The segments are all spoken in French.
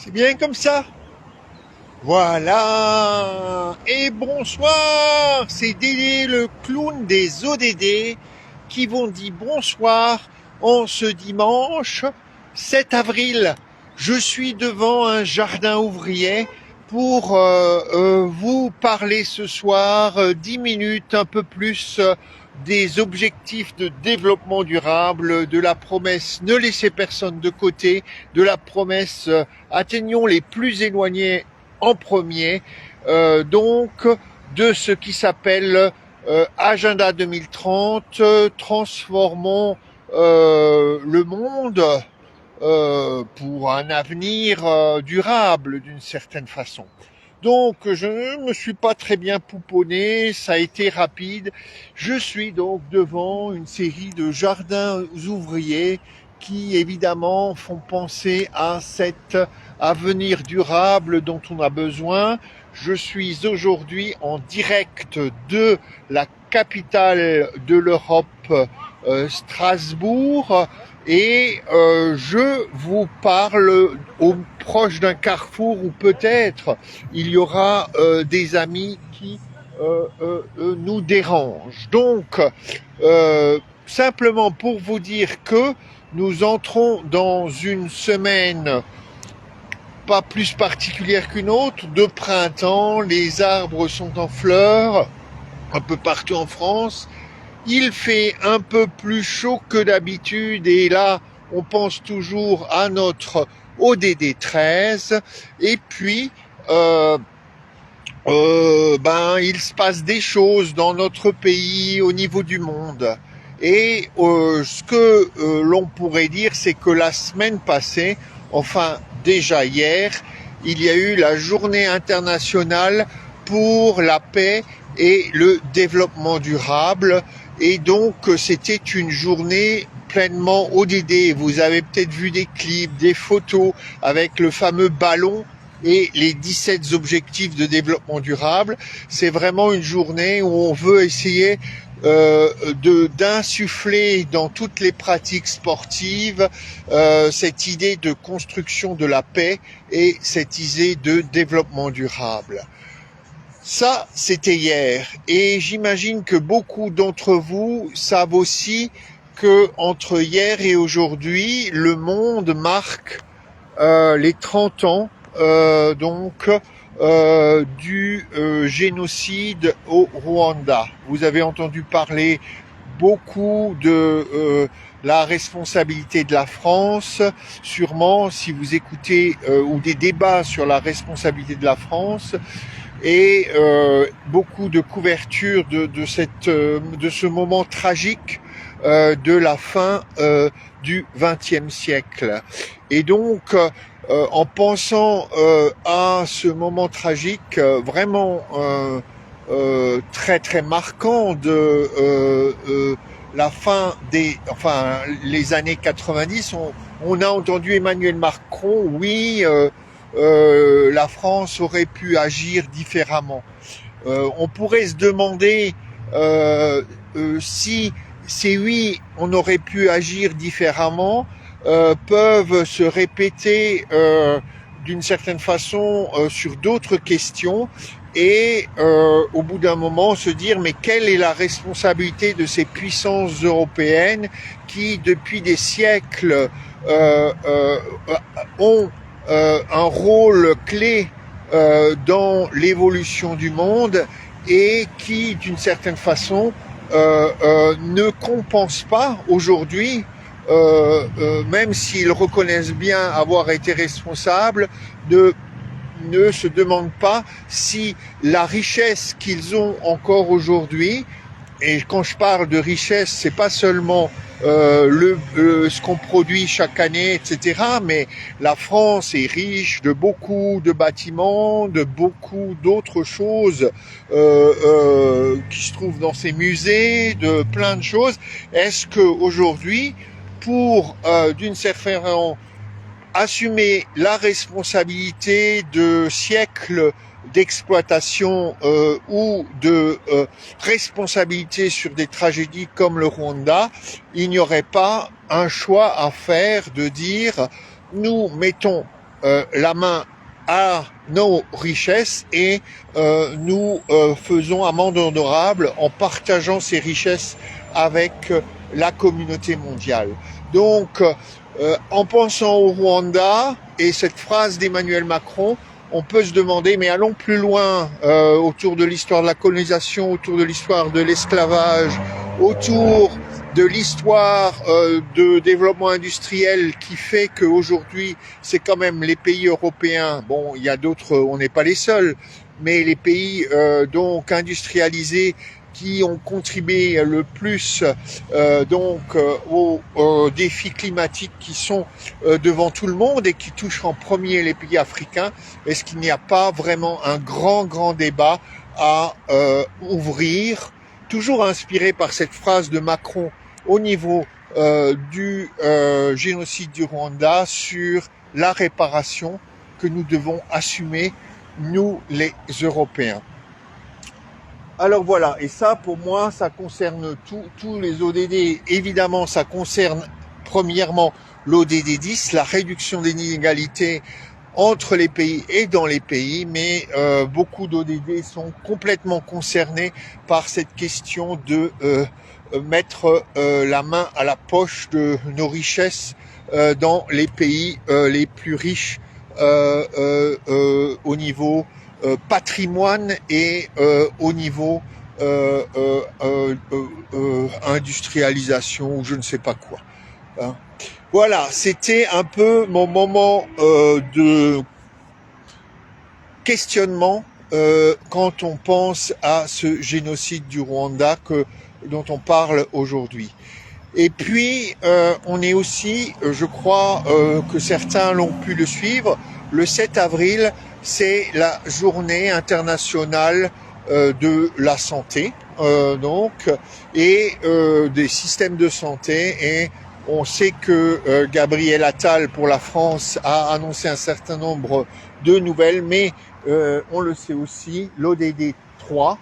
C'est bien comme ça. Voilà. Et bonsoir. C'est Dédé, le clown des ODD, qui vous dit bonsoir en ce dimanche 7 avril. Je suis devant un jardin ouvrier pour vous parler ce soir 10 minutes, un peu plus, des objectifs de développement durable, de la promesse ne laissez personne de côté, de la promesse atteignons les plus éloignés en premier, donc de ce qui s'appelle Agenda 2030, transformons le monde pour un avenir durable d'une certaine façon. Donc je ne me suis pas très bien pouponné, ça a été rapide. Je suis donc devant une série de jardins ouvriers qui évidemment font penser à cet avenir durable dont on a besoin. Je suis aujourd'hui en direct de la capitale de l'Europe, Strasbourg, et je vous parle proche d'un carrefour où peut-être il y aura des amis qui nous dérangent. Donc, simplement pour vous dire que nous entrons dans une semaine pas plus particulière qu'une autre, de printemps, les arbres sont en fleurs un peu partout en France. Il fait un peu plus chaud que d'habitude et là, on pense toujours à notre ODD 13. Et puis, il se passe des choses dans notre pays, au niveau du monde. Et ce que l'on pourrait dire, c'est que la semaine passée, enfin déjà hier, il y a eu la journée internationale pour la paix et le développement durable. Et donc, c'était une journée pleinement ODD. Vous avez peut-être vu des clips, des photos avec le fameux ballon et les 17 objectifs de développement durable. C'est vraiment une journée où on veut essayer d'insuffler dans toutes les pratiques sportives cette idée de construction de la paix et cette idée de développement durable. Ça, c'était hier. Et j'imagine que beaucoup d'entre vous savent aussi que entre hier et aujourd'hui, le monde marque les 30 ans du génocide au Rwanda. Vous avez entendu parler beaucoup de la responsabilité de la France, sûrement si vous écoutez ou des débats sur la responsabilité de la France, et beaucoup de couverture de ce moment tragique de la fin du XXe siècle. Et donc, en pensant à ce moment tragique vraiment très très marquant de la fin les années 90, on a entendu Emmanuel Macron, oui, la France aurait pu agir différemment. On pourrait se demander si ces oui, on aurait pu agir différemment, peuvent se répéter d'une certaine façon sur d'autres questions et au bout d'un moment se dire mais quelle est la responsabilité de ces puissances européennes qui depuis des siècles ont un rôle clé dans l'évolution du monde et qui d'une certaine façon ne compensent pas aujourd'hui, même s'ils reconnaissent bien avoir été responsables, ne se demandent pas si la richesse qu'ils ont encore aujourd'hui, et quand je parle de richesse, c'est pas seulement ce qu'on produit chaque année, etc. Mais la France est riche de beaucoup de bâtiments, de beaucoup d'autres choses qui se trouvent dans ses musées, de plein de choses. Est-ce que aujourd'hui, pour d'une certaine façon assumer la responsabilité de siècles d'exploitation ou de responsabilité sur des tragédies comme le Rwanda, il n'y aurait pas un choix à faire de dire nous mettons la main à nos richesses et nous faisons amende honorable en partageant ces richesses avec la communauté mondiale. Donc, en pensant au Rwanda et cette phrase d'Emmanuel Macron, on peut se demander, mais allons plus loin autour de l'histoire de la colonisation, autour de l'histoire de l'esclavage, autour de l'histoire de développement industriel qui fait qu'aujourd'hui, c'est quand même les pays européens, bon, il y a d'autres, on n'est pas les seuls, mais les pays donc industrialisés qui ont contribué le plus aux défis climatiques qui sont devant tout le monde et qui touchent en premier les pays africains. Est-ce qu'il n'y a pas vraiment un grand débat à ouvrir, toujours inspiré par cette phrase de Macron au niveau du génocide du Rwanda, sur la réparation que nous devons assumer, nous les Européens. Alors voilà, et ça pour moi, ça concerne tous les ODD. Évidemment, ça concerne premièrement l'ODD 10, la réduction des inégalités entre les pays et dans les pays, mais beaucoup d'ODD sont complètement concernés par cette question de mettre la main à la poche de nos richesses dans les pays les plus riches au niveau patrimoine et au niveau industrialisation ou je ne sais pas quoi. Hein. Voilà, c'était un peu mon moment de questionnement quand on pense à ce génocide du Rwanda dont on parle aujourd'hui. Et puis, on est aussi, je crois que certains l'ont pu le suivre, le 7 avril, c'est la journée internationale de la santé, et des systèmes de santé. Et on sait que Gabriel Attal, pour la France, a annoncé un certain nombre de nouvelles, mais on le sait aussi, l'ODD 3,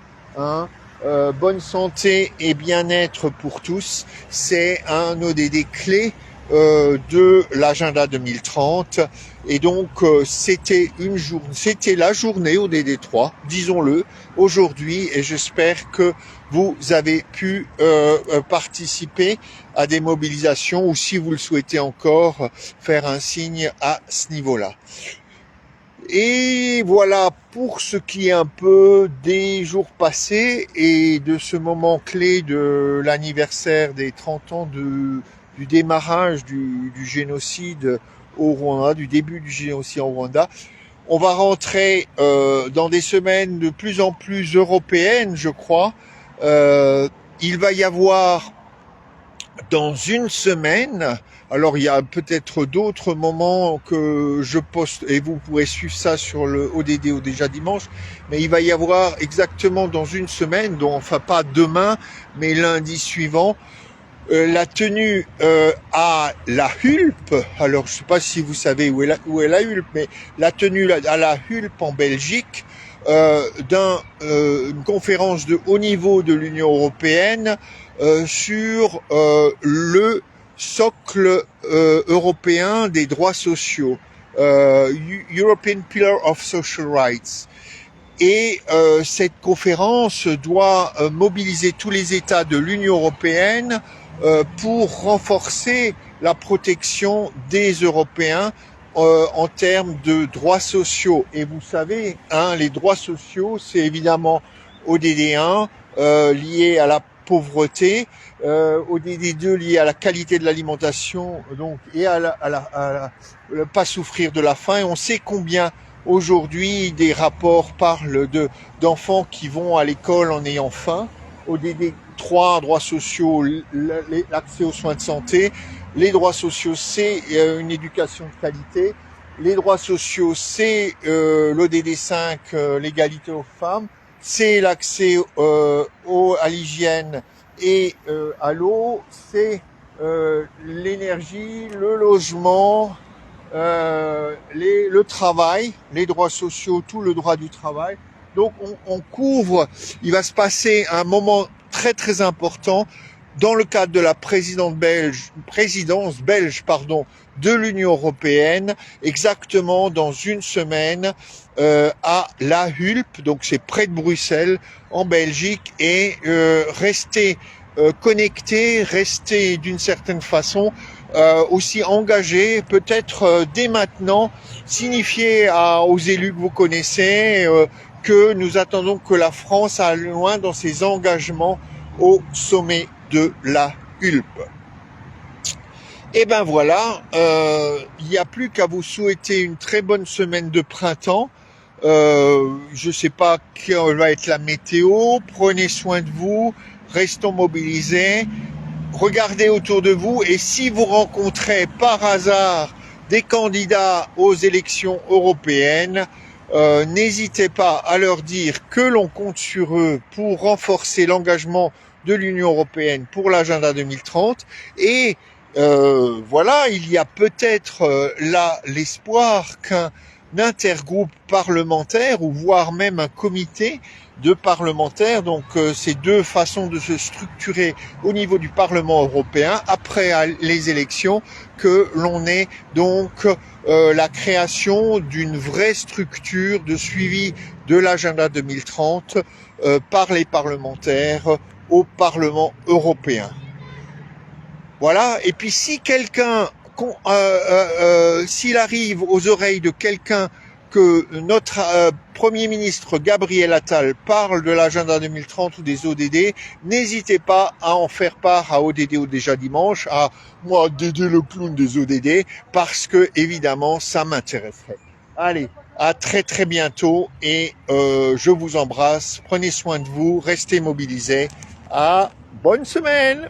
bonne santé et bien-être pour tous, c'est un ODD clé de l'agenda 2030, et donc c'était la journée ODD 3, disons-le, aujourd'hui, et j'espère que vous avez pu participer à des mobilisations, ou si vous le souhaitez encore, faire un signe à ce niveau-là. Et voilà pour ce qui est un peu des jours passés et de ce moment clé de l'anniversaire des 30 ans du démarrage du génocide au Rwanda, du début du génocide au Rwanda. On va rentrer dans des semaines de plus en plus européennes, je crois. Il va y avoir dans une semaine, alors il y a peut-être d'autres moments que je poste et vous pourrez suivre ça sur le ODD déjà dimanche, mais il va y avoir exactement dans une semaine, donc enfin pas demain, mais lundi suivant, la tenue à la Hulpe. Alors je sais pas si vous savez où est la Hulpe, mais la tenue à la Hulpe en Belgique, une conférence de haut niveau de l'Union européenne sur le socle européen des droits sociaux, European Pillar of Social Rights. Et cette conférence doit mobiliser tous les États de l'Union européenne pour renforcer la protection des Européens en termes de droits sociaux. Et vous savez, les droits sociaux, c'est évidemment ODD 1 lié à la pauvreté, ODD 2 lié à la qualité de l'alimentation, donc, et à pas souffrir de la faim. Et on sait combien aujourd'hui des rapports parlent d'enfants qui vont à l'école en ayant faim. ODD 3, droits sociaux, l'accès aux soins de santé. Les droits sociaux, c'est une éducation de qualité. Les droits sociaux, c'est l'ODD 5, l'égalité aux femmes. C'est l'accès à l'hygiène et à l'eau. C'est l'énergie, le logement, le travail, les droits sociaux, tout le droit du travail. Donc on couvre, il va se passer un moment très important dans le cadre de la présidence belge de l'Union européenne, exactement dans une semaine, à La Hulpe, donc c'est près de Bruxelles, en Belgique, et rester connecté, rester d'une certaine façon aussi engagé, peut-être dès maintenant, signifier aux élus que vous connaissez que nous attendons que la France aille loin dans ses engagements au sommet de la Hulpe. Et ben voilà, il n'y a plus qu'à vous souhaiter une très bonne semaine de printemps. Je ne sais pas quelle va être la météo, prenez soin de vous, restons mobilisés, regardez autour de vous, et si vous rencontrez par hasard des candidats aux élections européennes, n'hésitez pas à leur dire que l'on compte sur eux pour renforcer l'engagement de l'Union européenne pour l'agenda 2030, et voilà, il y a peut-être là l'espoir qu'un intergroupe parlementaire, ou voire même un comité de parlementaires, donc ces deux façons de se structurer au niveau du Parlement européen après les élections, que l'on ait donc la création d'une vraie structure de suivi de l'agenda 2030 par les parlementaires au Parlement européen. Voilà, et puis si quelqu'un, s'il arrive aux oreilles de quelqu'un que notre Premier ministre Gabriel Attal parle de l'agenda 2030 ou des ODD, n'hésitez pas à en faire part à ODD ou déjà dimanche, à moi Dédé le clown des ODD, parce que évidemment ça m'intéresserait. Allez, à très très bientôt, et je vous embrasse, prenez soin de vous, restez mobilisés, bonne semaine.